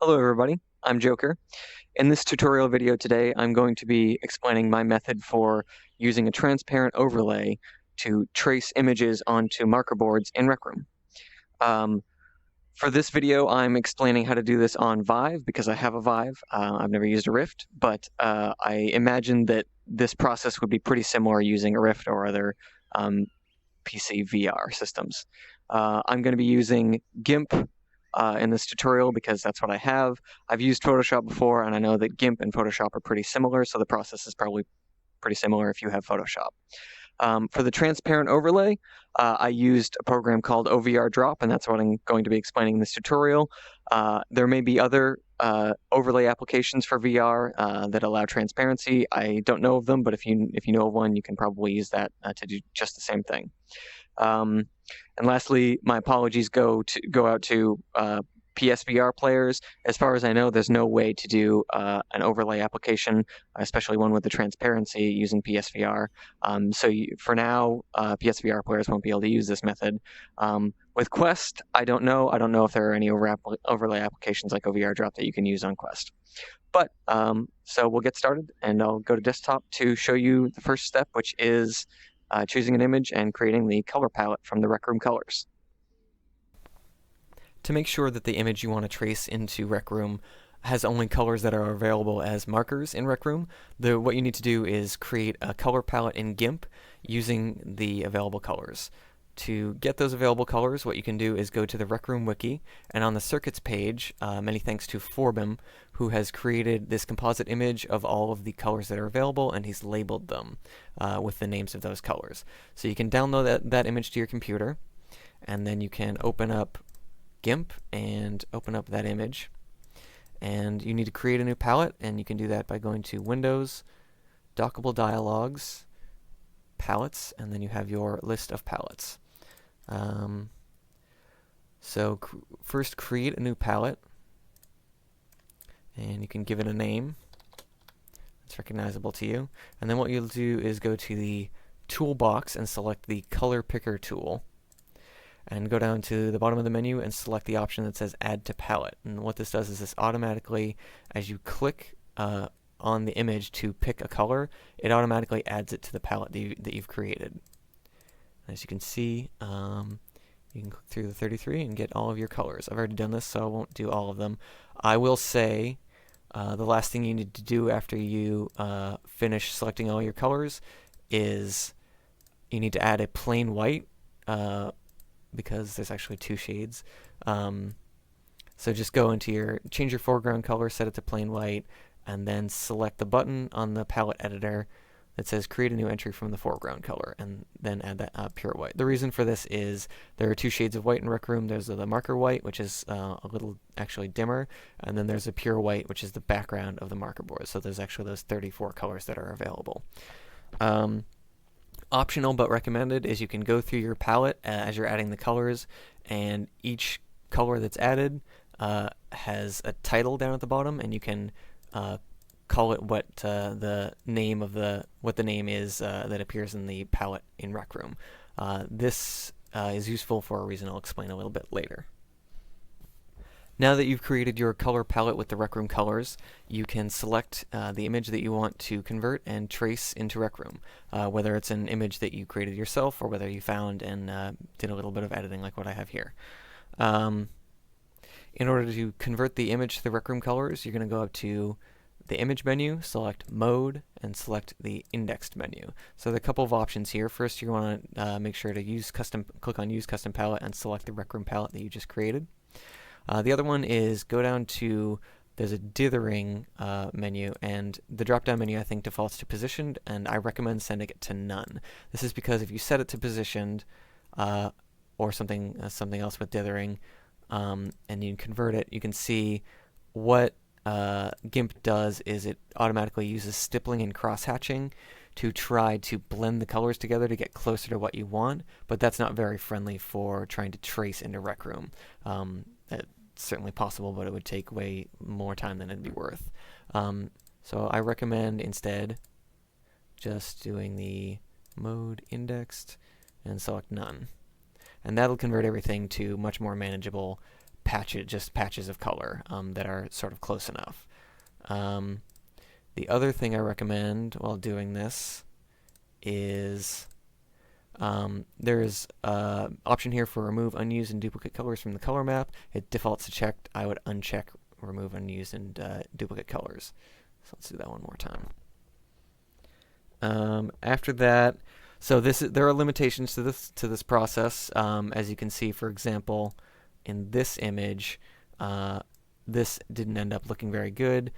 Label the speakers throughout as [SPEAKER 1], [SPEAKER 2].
[SPEAKER 1] Hello everybody, I'm Joker. In this tutorial video today, I'm going to be explaining my method for using a transparent overlay to trace images onto marker boards in Rec Room. For this video, I'm explaining how to do this on Vive because I have a Vive. I've never used a Rift, but I imagine that this process would be pretty similar using a Rift or other PC VR systems. I'm going to be using GIMP in this tutorial because that's what I have. I've used Photoshop before, and I know that GIMP and Photoshop are pretty similar, so the process is probably pretty similar if you have Photoshop. For the transparent overlay, I used a program called OVRDrop, and that's what I'm going to be explaining in this tutorial. There may be other overlay applications for VR that allow transparency. I don't know of them, but if you know of one, you can probably use that to do just the same thing. And lastly, my apologies go out to PSVR players. As far as I know, there's no way to do an overlay application, especially one with the transparency using PSVR. For now, PSVR players won't be able to use this method. With Quest, I don't know. I don't know if there are any overlay applications like OVRDrop that you can use on Quest. But so we'll get started, and I'll go to desktop to show you the first step, which is choosing an image and creating the color palette from the Rec Room colors. To make sure that the image you want to trace into Rec Room has only colors that are available as markers in Rec Room, what you need to do is create a color palette in GIMP using the available colors. To get those available colors, what you can do is go to the Rec Room wiki, and on the circuits page, many thanks to Forbym, who has created this composite image of all of the colors that are available, and he's labeled them with the names of those colors. So you can download that image to your computer, and then you can open up GIMP and open up that image. And you need to create a new palette, and you can do that by going to Windows, Dockable Dialogues, Palettes, and then you have your list of palettes. First create a new palette, and you can give it a name that's recognizable to you. And then what you'll do is go to the toolbox and select the color picker tool, and go down to the bottom of the menu and select the option that says add to palette. And what this does is this automatically, as you click on the image to pick a color, it automatically adds it to the palette that you've created. As you can see, you can click through the 33 and get all of your colors. I've already done this, so I won't do all of them. I will say the last thing you need to do after you finish selecting all your colors is you need to add a plain white because there's actually two shades. So just go into change your foreground color, set it to plain white, and then select the button on the palette editor that says create a new entry from the foreground color, and then add that pure white. The reason for this is there are two shades of white in Rec Room. There's the marker white, which is a little actually dimmer, and then there's a pure white, which is the background of the marker board. So there's actually those 34 colors that are available. Optional but recommended is you can go through your palette as you're adding the colors, and each color that's added has a title down at the bottom, and you can call it what the name is that appears in the palette in Rec Room. This is useful for a reason I'll explain a little bit later. Now that you've created your color palette with the Rec Room colors, you can select the image that you want to convert and trace into Rec Room, whether it's an image that you created yourself or whether you found and did a little bit of editing like what I have here. In order to convert the image to the Rec Room colors, you're going to go up to the image menu, select mode, and select the indexed menu. So there are a couple of options here. First, you want to make sure to click on use custom palette and select the Rec Room palette that you just created. The other one is go down to, there's a dithering menu, and the drop down menu I think defaults to positioned, and I recommend sending it to none. This is because if you set it to positioned or something else with dithering, and you convert it, you can see what GIMP does is it automatically uses stippling and cross-hatching to try to blend the colors together to get closer to what you want, but that's not very friendly for trying to trace into Rec Room. It's certainly possible, but it would take way more time than it'd be worth. So I recommend instead just doing the mode indexed and select none. And that'll convert everything to much more manageable
[SPEAKER 2] patches of color that are sort of close enough. The other thing I recommend while doing this is there's an option here for remove unused and duplicate colors from the color map. It defaults to checked. I would uncheck remove unused and duplicate colors. So let's do that one more time. After that, so there are limitations to this process. As you can see, for example, in this image, this didn't end up looking very good.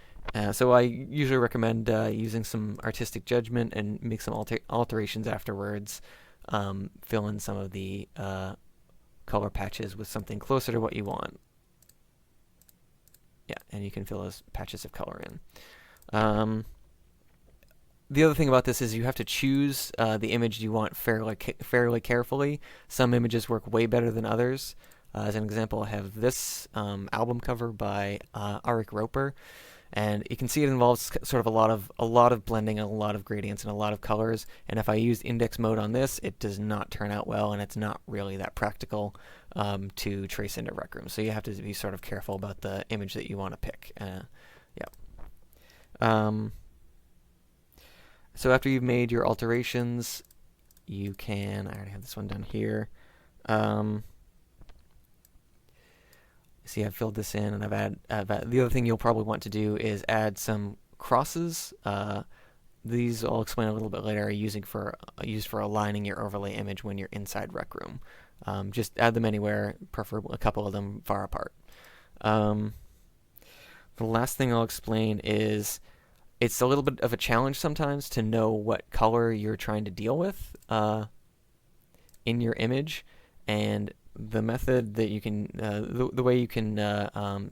[SPEAKER 2] So I usually recommend using some artistic judgment and make some alterations afterwards. Fill in some of the color patches with something closer to what you want. Yeah, and you can fill those patches of color in. The other thing about this is you have to choose the image you want fairly carefully. Some images work way better than others. As an example, I have this album cover by Arik Roper, and you can see it involves sort of a lot of blending and a lot of gradients and a lot of colors. And if I use index mode on this, it does not turn out well, and it's not really that practical to trace into Rec Room. So you have to be sort of careful about the image that you want to pick. So after you've made your alterations, you can, I already have this one done here. See, I've filled this in, and I've added, the other thing you'll probably want to do is add some crosses. These I'll explain a little bit later, are used for aligning your overlay image when you're inside Rec Room. Just add them anywhere, preferably a couple of them far apart. The last thing I'll explain is it's a little bit of a challenge sometimes to know what color you're trying to deal with in your image, and the method that you can, the way you can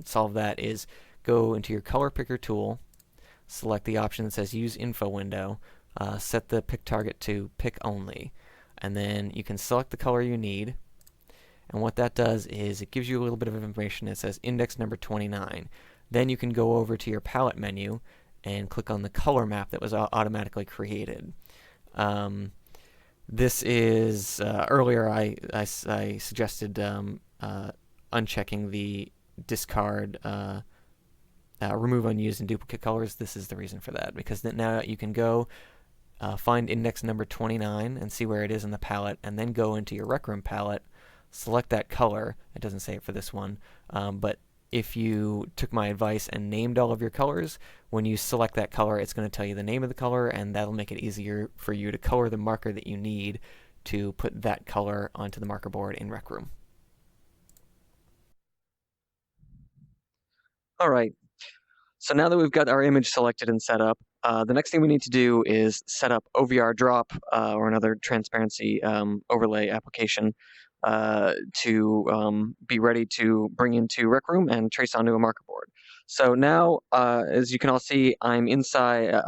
[SPEAKER 2] solve that is go into your color picker tool, select the option that says use info window, set the pick target to pick only, and then you can select the color you need. And what that does is it gives you a little bit of information. It says index number 29. Then you can go over to your palette menu and click on the color map that was automatically created. This is, earlier I suggested unchecking the discard, remove unused and duplicate colors. This is the reason for that, because now you can go find index number 29 and see where it is in the palette, and then go into your Rec Room palette, select that color. It doesn't say it for this one, but if you took my advice and named all of your colors, when you select that color, it's going to tell you the name of the color, and that'll make it easier for you to color the marker that you need to put that color onto the marker board in Rec Room.
[SPEAKER 1] All right. So now that we've got our image selected and set up, the next thing we need to do is set up OVRDrop or another transparency overlay application to be ready to bring into Rec Room and trace onto a marker board. So now, as you can all see, I'm inside.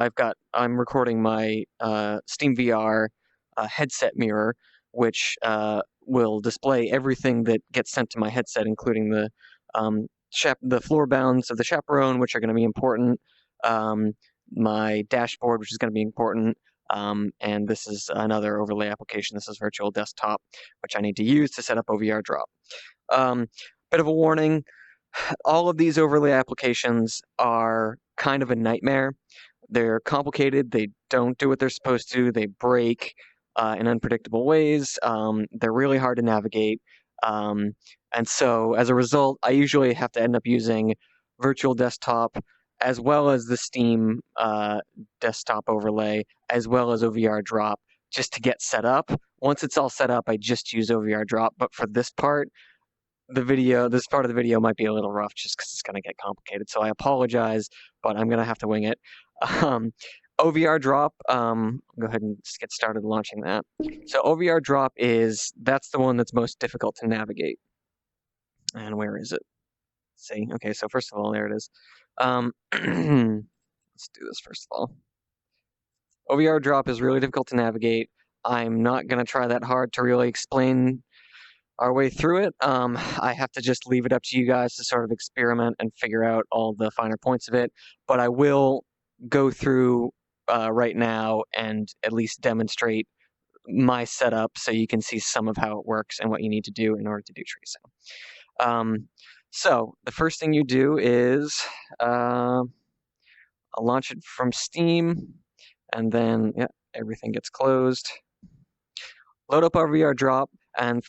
[SPEAKER 1] I'm recording my Steam VR headset mirror, which will display everything that gets sent to my headset, including the floor bounds of the chaperone, which are going to be important, my dashboard, which is going to be important, and this is another overlay application. This is Virtual Desktop, which I need to use to set up OVRDrop. Bit of a warning, all of these overlay applications are kind of a nightmare. They're complicated, they don't do what they're supposed to, they break in unpredictable ways, they're really hard to navigate. And so as a result, I usually have to end up using Virtual Desktop as well as the Steam desktop overlay, as well as OVRDrop, just to get set up. Once it's all set up, I just use OVRDrop. But for this part, this part of the video might be a little rough just because it's going to get complicated. So I apologize, but I'm going to have to wing it. OVRDrop, go ahead and just get started launching that. So OVRDrop that's the one that's most difficult to navigate. And where is it? Let's see. Okay, so first of all, there it is. Let's do this first of all. OVRDrop is really difficult to navigate. I'm not going to try that hard to really explain our way through it. I have to just leave it up to you guys to sort of experiment and figure out all the finer points of it. But I will go through right now and at least demonstrate my setup so you can see some of how it works and what you need to do in order to do tracing. So the first thing you do is I'll launch it from Steam, and then everything gets closed. Load up OVRDrop, and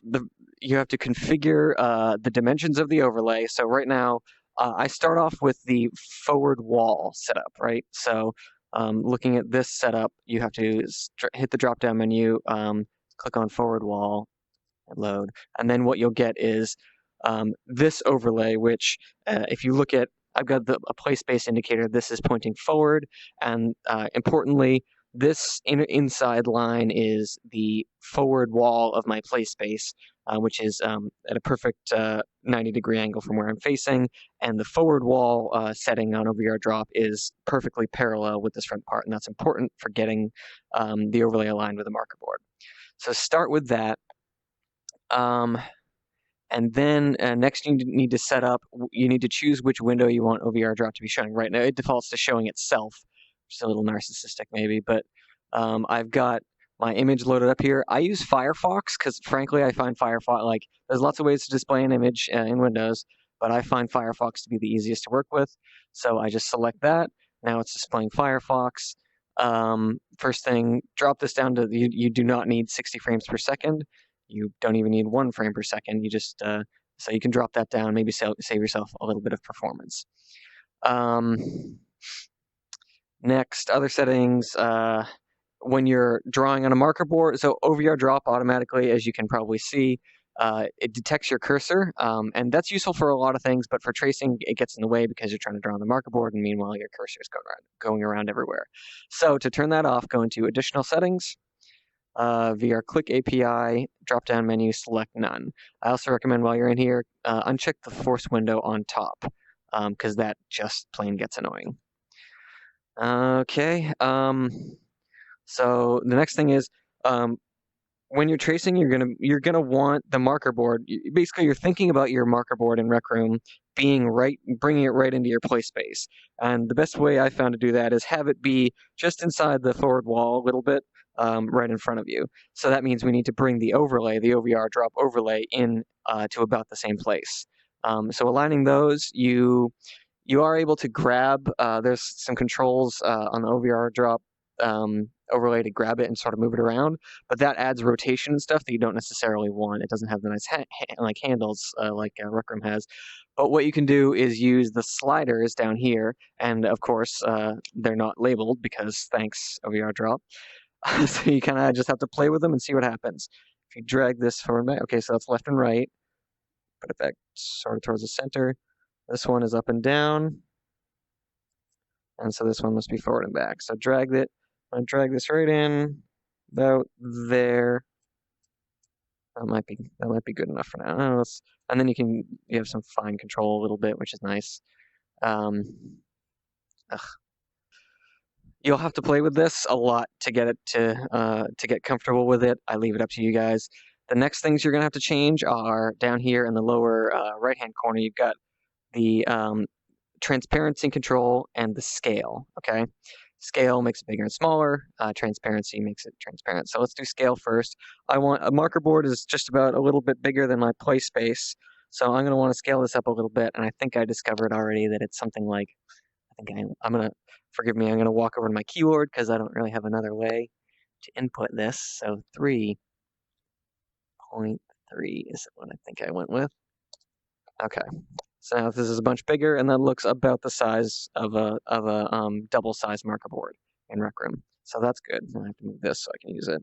[SPEAKER 1] you have to configure the dimensions of the overlay. So right now, I start off with the forward wall setup, right? So looking at this setup, you have to hit the drop-down menu, click on forward wall, and load. And then what you'll get is this overlay, which if you look at, I've got a play space indicator. This is pointing forward, and importantly, this inside line is the forward wall of my play space, which is at a perfect 90-degree angle from where I'm facing, and the forward wall setting on OVRDrop is perfectly parallel with this front part, and that's important for getting the overlay aligned with the marker board. So start with that. And then next you need to set up, you need to choose which window you want OVRDrop to be showing. Right now it defaults to showing itself, which is a little narcissistic maybe, but I've got my image loaded up here. I use Firefox because frankly I find Firefox, like there's lots of ways to display an image in Windows, but I find Firefox to be the easiest to work with. So I just select that. Now it's displaying Firefox. First thing, drop this down to, you do not need 60 frames per second. You don't even need 1 frame per second. You just so you can drop that down, maybe save yourself a little bit of performance. Next, other settings. When you're drawing on a marker board, so OVRDrop automatically, as you can probably see, it detects your cursor, and that's useful for a lot of things, but for tracing, it gets in the way because you're trying to draw on the marker board, and meanwhile, your cursor is going around everywhere. So to turn that off, go into Additional Settings, via Click API, drop-down menu, select None. I also recommend while you're in here, uncheck the Force window on top, because that just plain gets annoying. Okay, so the next thing is, when you're tracing, you're gonna want the marker board. Basically, you're thinking about your marker board in Rec Room bringing it right into your play space. And the best way I found to do that is have it be just inside the forward wall a little bit, right in front of you. So that means we need to bring the overlay, the OVRDrop overlay, in to about the same place. So aligning those, you are able to grab. There's some controls on the OVRDrop overlay to grab it and sort of move it around, but that adds rotation and stuff that you don't necessarily want. It doesn't have the nice handles like Rec Room has. But what you can do is use the sliders down here, and of course they're not labeled because thanks OVRDrop. So you kind of just have to play with them and see what happens. If you drag this forward back, okay, so that's left and right. Put it back sort of towards the center. This one is up and down, and so this one must be forward and back. So drag it. I drag this right in, about there. That might be good enough for now. And then you have some fine control a little bit, which is nice. You'll have to play with this a lot to get it to get comfortable with it. I leave it up to you guys. The next things you're gonna have to change are down here in the lower right-hand corner. You've got the transparency control and the scale. Okay. Scale makes it bigger and smaller. Transparency makes it transparent. So let's do scale first. I want a marker board is just about a little bit bigger than my play space. So I'm going to want to scale this up a little bit. And I think I discovered already that it's something like, I'm going to, forgive me, I'm going to walk over to my keyboard because I don't really have another way to input this. So 3.3 is what I think I went with. Okay. So now this is a bunch bigger, and that looks about the size of a double-sized marker board in Rec Room. So that's good. I have to move this so I can use it.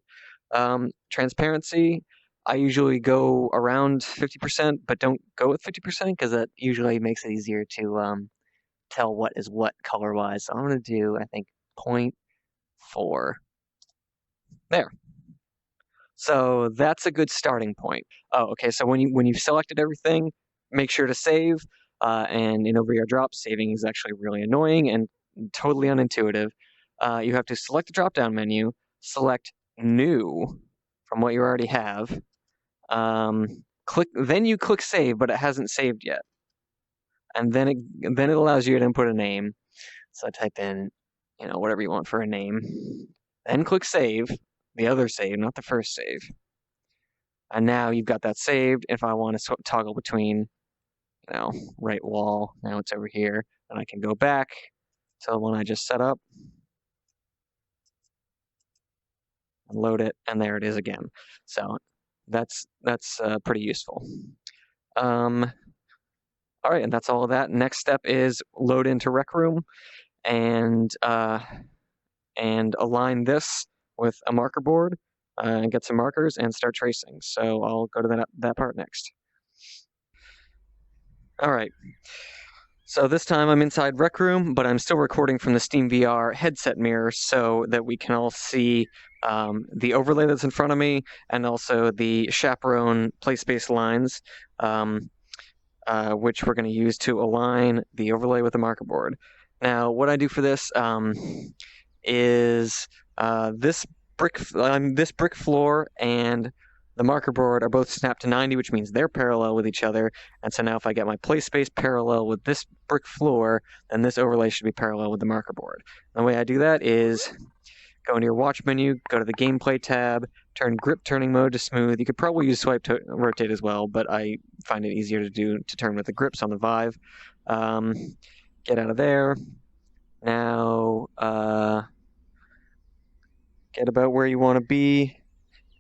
[SPEAKER 1] Transparency, I usually go around 50%, but don't go with 50% because that usually makes it easier to tell what is what color-wise. So I'm going to do, I think, 0.4. There. So that's a good starting point. Oh, okay. So when you've selected everything, make sure to save. And in OVRDrop, saving is actually really annoying and totally unintuitive. You have to select the drop-down menu, select New from what you already have. Then you click Save, but it hasn't saved yet. And then it allows you to input a name. So type in, whatever you want for a name. Then click Save, the other save, not the first save. And now you've got that saved. If I want to toggle between right wall. Now it's over here, and I can go back to the one I just set up and load it, and there it is again. So that's pretty useful. All right, and that's all of that. Next step is load into Rec Room and align this with a marker board and get some markers and start tracing. So I'll go to that part next. All right. So this time I'm inside Rec Room, but I'm still recording from the Steam VR headset mirror so that we can all see the overlay that's in front of me and also the chaperone play space lines, which we're going to use to align the overlay with the marker board. Now, what I do for this is this brick floor and the marker board are both snapped to 90, which means they're parallel with each other. And so now if I get my play space parallel with this brick floor, then this overlay should be parallel with the marker board. And the way I do that is go into your watch menu, go to the gameplay tab, turn grip turning mode to smooth. You could probably use swipe to rotate as well, but I find it easier to turn with the grips on the Vive. Get out of there. Now, get about where you want to be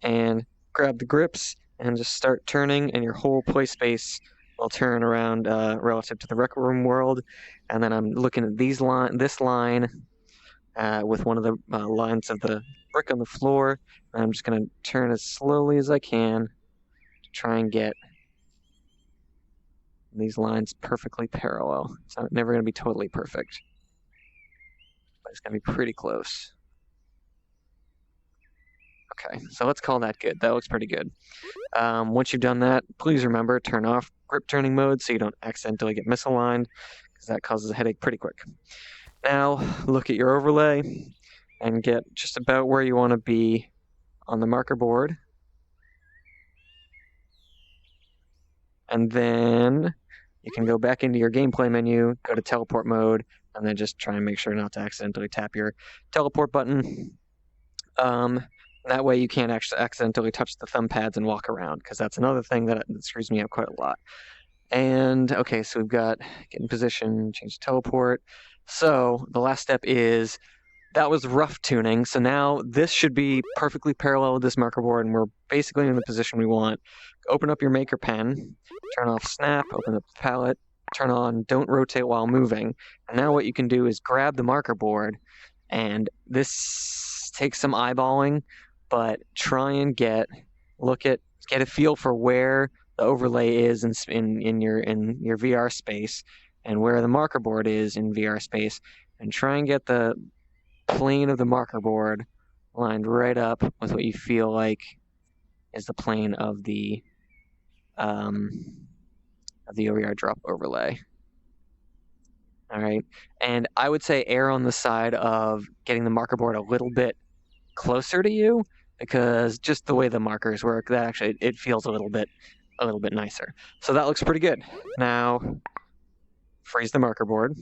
[SPEAKER 1] and grab the grips and just start turning, and your whole play space will turn around relative to the Rec Room world. And then I'm looking at this line with one of the lines of the brick on the floor. And I'm just going to turn as slowly as I can to try and get these lines perfectly parallel. It's never going to be totally perfect, but it's going to be pretty close. Okay, so let's call that good. That looks pretty good. Once you've done that, please remember, turn off grip turning mode so you don't accidentally get misaligned, because that causes a headache pretty quick. Now, look at your overlay and get just about where you want to be on the marker board. And then you can go back into your gameplay menu, go to teleport mode, and then just try and make sure not to accidentally tap your teleport button. That way you can't actually accidentally touch the thumb pads and walk around, because that's another thing that screws me up quite a lot. And okay, so we've got get in position, change to teleport. So the last step is, that was rough tuning. So now this should be perfectly parallel with this marker board, and we're basically in the position we want. Open up your maker pen, turn off snap, open up the palette, turn on don't rotate while moving. And now what you can do is grab the marker board, and this takes some eyeballing, but try and get a feel for where the overlay is in your VR space and where the marker board is in VR space, and try and get the plane of the marker board lined right up with what you feel like is the plane of the OVRDrop overlay. All right, and I would say err on the side of getting the marker board a little bit closer to you, because just the way the markers work, that actually it feels a little bit nicer. So that looks pretty good. Now, freeze the marker board,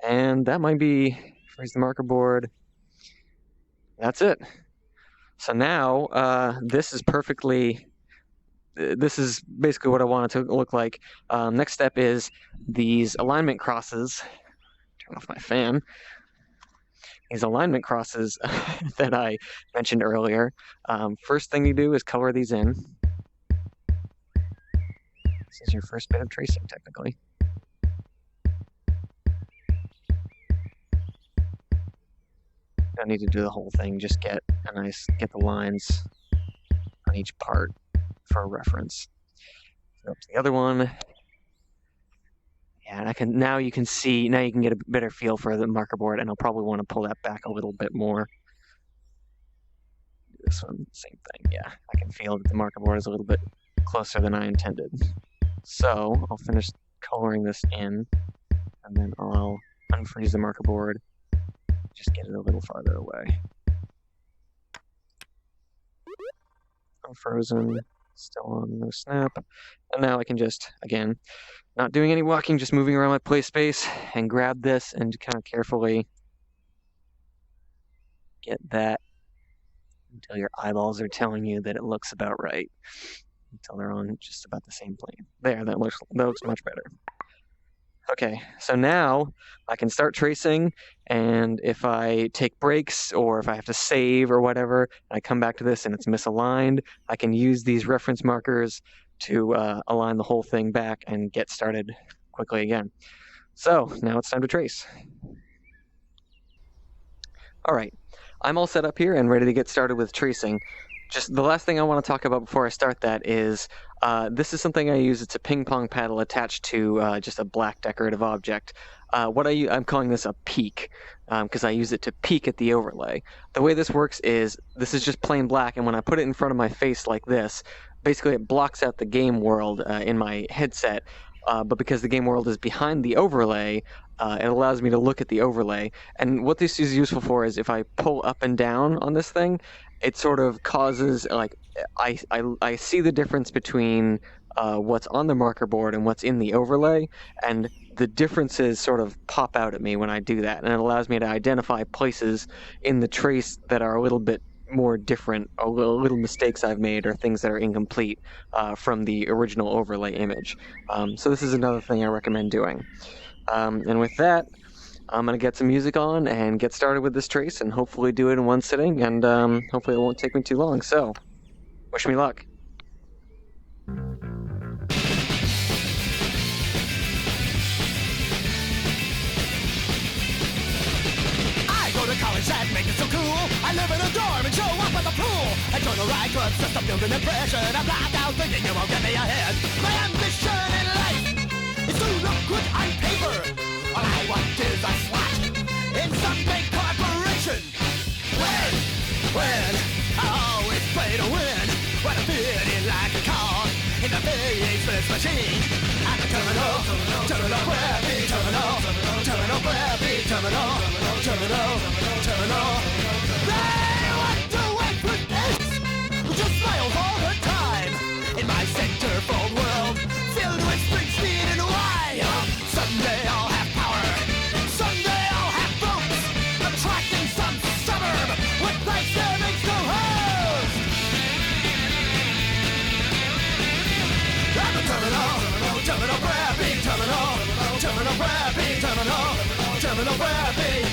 [SPEAKER 1] and that might be freeze the marker board. That's it. So now this is basically what I want it to look like. Next step is these alignment crosses. Turn off my fan. These alignment crosses that I mentioned earlier. First thing you do is color these in. This is your first bit of tracing, technically. Don't need to do the whole thing, just get the lines on each part for reference. Go up to the other one. Yeah, and now you can get a better feel for the marker board, and I'll probably want to pull that back a little bit more. This one, same thing. Yeah, I can feel that the marker board is a little bit closer than I intended. So I'll finish coloring this in, and then I'll unfreeze the marker board, just get it a little farther away. Unfrozen, still on, no snap. And now I can just, again, not doing any walking, just moving around my play space, and grab this and kind of carefully get that until your eyeballs are telling you that it looks about right. until they're on just about the same plane. There, that looks much better. Okay, so now I can start tracing, and if I take breaks or if I have to save or whatever, and I come back to this and it's misaligned, I can use these reference markers to align the whole thing back and get started quickly again. So now it's time to trace. All right, I'm all set up here and ready to get started with tracing. Just the last thing I want to talk about before I start that is this is something I use. It's a ping pong paddle attached to just a black decorative object. I'm calling this a peak because I use it to peek at the overlay. The way this works is this is just plain black, and when I put it in front of my face like this, basically it blocks out the game world in my headset. But because the game world is behind the overlay, it allows me to look at the overlay. And what this is useful for is if I pull up and down on this thing, it sort of causes, like, I see the difference between what's on the marker board and what's in the overlay, and the differences sort of pop out at me when I do that. And it allows me to identify places in the trace that are a little bit more different, or little mistakes I've made, or things that are incomplete from the original overlay image. So this is another thing I recommend doing. And with that, I'm going to get some music on and get started with this trace and hopefully do it in one sitting, and hopefully it won't take me too long. So, wish me luck.
[SPEAKER 3] I go to college and make it so cool. I live in a dorm and show up at the pool. I join a ride club just to build an impression. I'm blacked out thinking you won't get me ahead. My ambition in life is to look good on paper. All I want is a slot in some big corporation. When I always play to win. When I'm feeling like a car in the faceless machine. At the terminal, Preppie, terminal. They want to work with this, who just smiles all the time. In my centerfold world, filled with Springsteen and wine. Someday I'll have power, someday I'll have votes, attracting some suburb with Thanksgiving to host. At the terminal, Preppie, terminal Preppie.